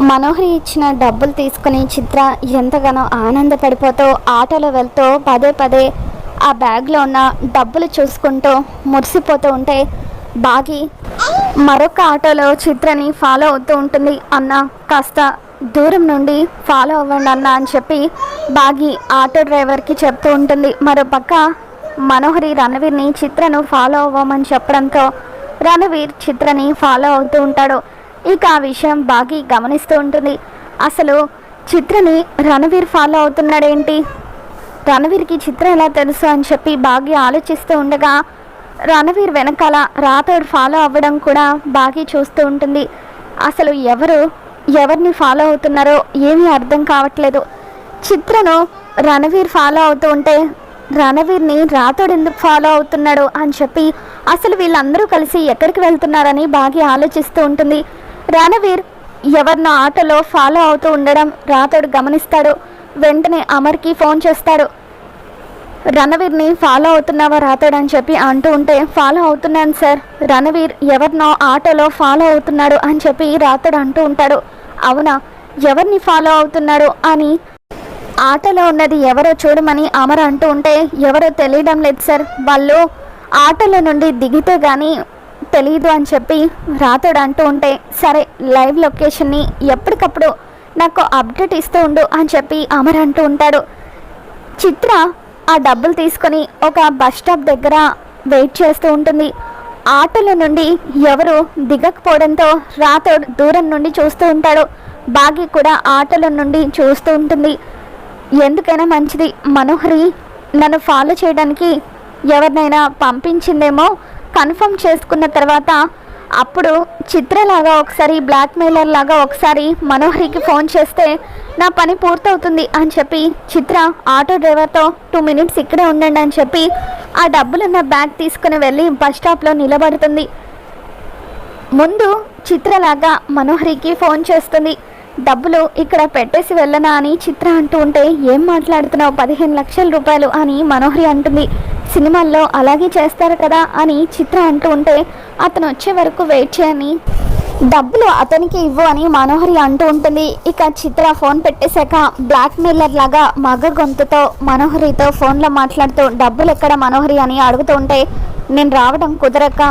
మనోహరి ఇచ్చిన డబ్బులు తీసుకుని చిత్ర ఎంతగానో ఆనందపడిపోతూ ఆటోలో వెళ్తూ పదే పదే ఆ బ్యాగ్లో ఉన్న డబ్బులు చూసుకుంటూ మురిసిపోతూ ఉంటే బాగి మరొక ఆటోలో చిత్రని ఫాలో అవుతూ ఉంటుంది. అన్న కాస్త దూరం నుండి ఫాలో అవ్వండి అన్న అని చెప్పి బాగి ఆటో డ్రైవర్కి చెప్తూ ఉంటుంది. మరోపక్క మనోహరి రణవీర్ని చిత్రను ఫాలో అవ్వమని చెప్పడంతో రణవీర్ చిత్రని ఫాలో అవుతూ ఉంటాడు. ఇక ఆ విషయం బాగి గమనిస్తూ ఉంటుంది. అసలు చిత్రని రణవీర్ ఫాలో అవుతున్నాడేంటి, రణవీర్కి చిత్ర ఎలా తెలుసు అని చెప్పి బాగి ఆలోచిస్తూ ఉండగా రణవీర్ వెనకాల రాథోడ్ ఫాలో అవ్వడం కూడా బాగి చూస్తూ ఉంటుంది. అసలు ఎవరిని ఫాలో అవుతున్నారో ఏమీ అర్థం కావట్లేదు. చిత్రను రణవీర్ ఫాలో అవుతూ ఉంటే రణవీర్ని రాథోడ్ ఎందుకు ఫాలో అవుతున్నాడు అని చెప్పి అసలు వీళ్ళందరూ కలిసి ఎక్కడికి వెళ్తున్నారని బాగి ఆలోచిస్తూ ఉంటుంది. రణవీర్ ఎవరినో ఆటోలో ఫాలో అవుతూ ఉండడం రాథోడ్ గమనిస్తాడు. వెంటనే అమర్కి ఫోన్ చేస్తాడు. రణవీర్ని ఫాలో అవుతున్నావా రాథోడ్ అని చెప్పి అంటూ ఉంటే ఫాలో అవుతున్నాను సార్, రణవీర్ ఎవరినో ఆటోలో ఫాలో అవుతున్నాడు అని చెప్పి రాథోడ్ అంటూ ఉంటాడు. అవునా, ఎవరిని ఫాలో అవుతున్నాడు అని ఆటోలో ఉన్నది ఎవరో చూడమని అమర్ అంటూ ఉంటే ఎవరో తెలియడం లేదు సార్, వాళ్ళు ఆటోలో నుండి దిగితే కానీ తెలియదు అని చెప్పి రాథోడ్ అంటూ ఉంటే సరే లైవ్ లొకేషన్ని ఎప్పటికప్పుడు నాకు అప్డేట్ ఇస్తూ ఉండు అని చెప్పి అమర్ అంటూ ఉంటాడు. చిత్ర ఆ డబ్బులు తీసుకొని ఒక బస్ స్టాప్ దగ్గర వెయిట్ చేస్తూ ఉంటుంది. ఆటోలో నుండి ఎవరు దిగకపోవడంతో రాథోడ్ దూరం నుండి చూస్తూ ఉంటాడు. బాగి కూడా ఆటోలో నుండి చూస్తూ ఉంటుంది. ఎందుకైనా మంచిది, మనోహరి నన్ను ఫాలో చేయడానికి ఎవరినైనా పంపించిందేమో కన్ఫర్మ్ చేసుకున్న తర్వాత అప్పుడు చిత్రలాగా ఒకసారి బ్లాక్మెయిలర్ లాగా ఒకసారి మనోహరికి ఫోన్ చేస్తే నా పని పూర్తవుతుంది అని చెప్పి చిత్ర ఆటో డ్రైవర్తో 2 minutes ఇక్కడే ఉండండి అని చెప్పి ఆ డబ్బులున్న బ్యాగ్ తీసుకుని వెళ్ళి బస్ స్టాప్లో నిలబడుతుంది. ముందు చిత్రలాగా మనోహరికి ఫోన్ చేస్తుంది. డబ్బులు ఇక్కడ పెట్టేసి వెళ్ళనా అని చిత్ర అంటూ ఉంటే ఏం మాట్లాడుతున్నావు, 15 లక్షల రూపాయలు అని మనోహరి అంటుంది. సినిమాల్లో అలాగే చేస్తారు కదా అని చిత్ర అంటూ ఉంటే అతను వచ్చే వరకు వెయిట్ చేయని డబ్బులు అతనికి ఇవ్వు అని మనోహరి అంటూ ఉంటుంది. ఇక చిత్ర ఫోన్ పెట్టేశాక బ్లాక్మెయిలర్ లాగా మగ గొంతుతో మనోహరితో ఫోన్లో మాట్లాడుతూ డబ్బులు ఎక్కడ మనోహరి అని అడుగుతూ ఉంటే నేను రావడం కుదరక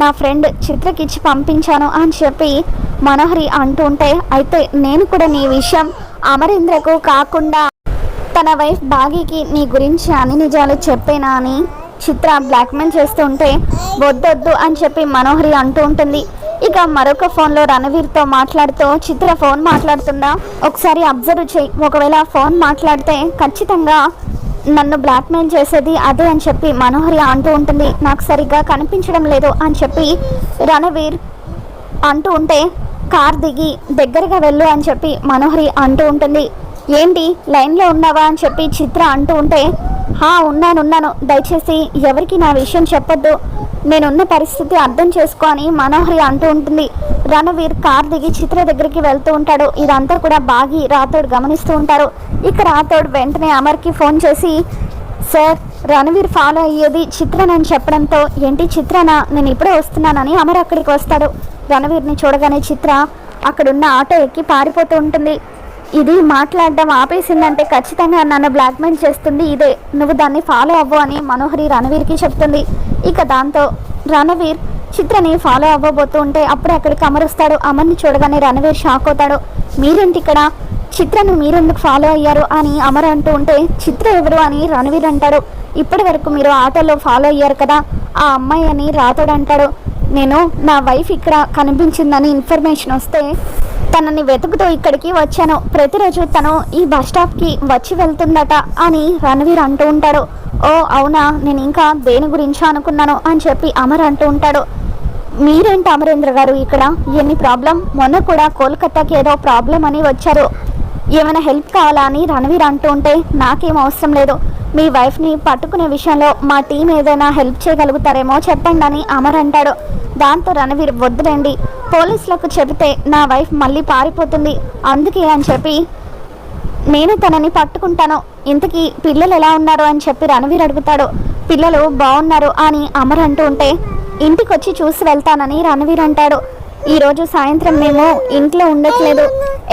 నా ఫ్రెండ్ చిత్రకి ఇచ్చి పంపించాను అని చెప్పి మనోహరి అంటూ ఉంటే అయితే నేను కూడా నీ విషయం అమరేంద్రకు కాకుండా తన వైఫ్ బాగీకి నీ గురించి అన్ని నిజాలు చెప్పేనా అని చిత్ర బ్లాక్మెయిల్ చేస్తూ ఉంటే వద్దొద్దు అని చెప్పి మనోహరి అంటూ ఉంటుంది. ఇక మరొక ఫోన్లో రణవీర్తో మాట్లాడుతూ చిత్ర ఫోన్ మాట్లాడుతుందా ఒకసారి అబ్జర్వ్ చేయి, ఒకవేళ ఫోన్ మాట్లాడితే ఖచ్చితంగా నన్ను బ్లాక్మెయిల్ చేసేది అదే అని చెప్పి మనోహరి అంటూ ఉంటుంది. నాకు సరిగ్గా కనిపించడం లేదు అని చెప్పి రణవీర్ అంటూ ఉంటే కార్ దిగి దగ్గరగా వెళ్ళు అని చెప్పి మనోహరి అంటూ ఉంటుంది. ఏంటి లైన్లో ఉన్నావా అని చెప్పి చిత్ర అంటూ ఉంటే ఉన్నాను, దయచేసి ఎవరికి నా విషయం చెప్పొద్దు, నేనున్న పరిస్థితి అర్థం చేసుకో అని మనోహరి అంటూ ఉంటుంది. రణవీర్ కార్ దిగి చిత్ర దగ్గరికి వెళ్తూ ఉంటాడు. ఇదంతా కూడా బాగి రాథోడ్ గమనిస్తూ ఉంటారు. ఇక రాథోడ్ వెంటనే అమర్కి ఫోన్ చేసి సార్ రణవీర్ ఫాలో అయ్యేది చిత్రనని చెప్పడంతో ఏంటి చిత్రనా, నేను ఇప్పుడే వస్తున్నానని అమర్ అక్కడికి వస్తాడు. రణవీర్ని చూడగానే చిత్ర అక్కడున్న ఆటో ఎక్కి పారిపోతూ ఉంటుంది. ఇది మాట్లాడడం ఆపేసిందంటే ఖచ్చితంగా నన్ను బ్లాక్మెయిల్ చేస్తుంది, ఇదే నువ్వు దాన్ని ఫాలో అవ్వు అని మనోహరి రణవీర్కి చెప్తుంది. ఇక దాంతో రణవీర్ చిత్రని ఫాలో అవ్వబోతూ ఉంటే అప్పుడే అక్కడికి అమర్ వస్తాడు. అమర్ని చూడగానే రణవీర్ షాక్ అవుతాడు. మీరేంటి ఇక్కడ, చిత్రను మీరెందుకు ఫాలో అయ్యారు అని అమర్ అంటూ ఉంటే చిత్ర ఎవరు అని రణవీర్ అంటాడు. ఇప్పటి వరకు మీరు ఆటోలో ఫాలో అయ్యారు కదా ఆ అమ్మాయి అని రాథోడ్ అంటాడు. నేను నా వైఫ్ ఇక్కడ కనిపించిందని ఇన్ఫర్మేషన్ వస్తే తనని వెతుకుతూ ఇక్కడికి వచ్చాను, ప్రతిరోజు తను ఈ బస్ స్టాప్కి వచ్చి వెళ్తుందట అని రణవీర్ అంటూ ఉంటాడు. ఓ అవునా, నేను ఇంకా దేని గురించి అనుకున్నాను అని చెప్పి అమర్ అంటూ ఉంటాడు. మీరేంటి అమరేంద్ర గారు ఇక్కడ, ఎన్ని ప్రాబ్లం, మొన్న కూడా కోల్కతాకి ఏదో ప్రాబ్లం అని వచ్చారు, ఏమైనా హెల్ప్ కావాలా అని రణవీర్ అంటూ ఉంటే నాకేం అవసరం లేదు, మీ వైఫ్ని పట్టుకునే విషయంలో మా టీం ఏదైనా హెల్ప్ చేయగలుగుతారేమో చెప్పండి అని అమర్ అంటాడు. దాంతో రణవీర్ వద్దులేండి, పోలీసులకు చెబితే నా వైఫ్ మళ్ళీ పారిపోతుంది, అందుకే అని చెప్పి నేను తనని పట్టుకుంటాను, ఇంతకీ పిల్లలు ఎలా ఉన్నారు అని చెప్పి రణవీర్ అడుగుతాడు. పిల్లలు బాగున్నారు అని అమర్ అంటూ ఉంటే ఇంటికి వచ్చి చూసి వెళ్తానని రణవీర్ అంటాడు. ఈరోజు సాయంత్రం మేము ఇంట్లో ఉండట్లేదు,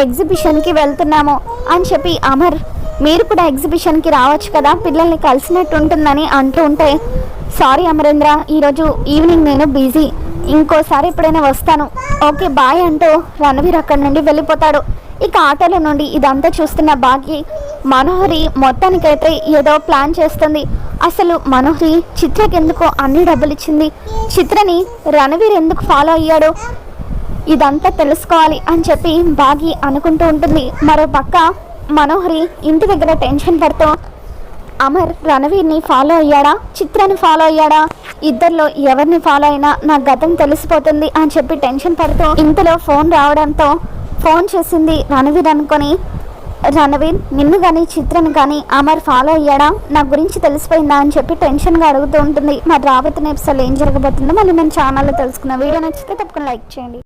ఎగ్జిబిషన్కి వెళ్తున్నాము అని చెప్పి అమర్ మీరు కూడా ఎగ్జిబిషన్కి రావచ్చు కదా, పిల్లల్ని కలిసినట్టు ఉంటుందని అంటూ ఉంటే, సారీ అమరేంద్ర, ఈరోజు ఈవినింగ్ నేను బిజీ, ఇంకోసారి ఎప్పుడైనా వస్తాను, ఓకే బాయ్ అంటూ రణవీర్ అక్కడి నుండి వెళ్ళిపోతాడు. ఇక ఆటోలో నుండి ఇదంతా చూస్తున్న భాగ్య మనోహరి మొత్తానికైతే ఏదో ప్లాన్ చేస్తుంది. అసలు మనోహరి చిత్రకి ఎందుకు అన్ని డబ్బులు ఇచ్చింది, చిత్రని రణవీర్ ఎందుకు ఫాలో అయ్యాడు, ఇదంతా తెలుసుకోవాలి అని చెప్పి భాగ్య అనుకుంటూ ఉంటుంది. మరో పక్క మనోహరి ఇంటి దగ్గర టెన్షన్ పడుతూ అమర్ రణవీర్ని ఫాలో అయ్యాడా, చిత్రని ఫాలో అయ్యాడా, ఇద్దరిలో ఎవరిని ఫాలో అయినా నా గతం తెలిసిపోతుంది అని చెప్పి టెన్షన్ పడుతూ ఇంతలో ఫోన్ రావడంతో ఫోన్ చేసింది రణవీర్ అనుకొని, రణవీర్ నిన్ను కానీ చిత్రను కానీ అమర్ ఫాలో అయ్యాడా, నా గురించి తెలిసిపోయిందా అని చెప్పి టెన్షన్గా అడుగుతూ ఉంటుంది. మరి రాబోతున్న ఎపిసోడ్లో ఏం జరగబోతుందో మళ్ళీ మన ఛానల్లో తెలుసుకున్న. వీడియో నచ్చితే తప్పకుండా లైక్ చేయండి.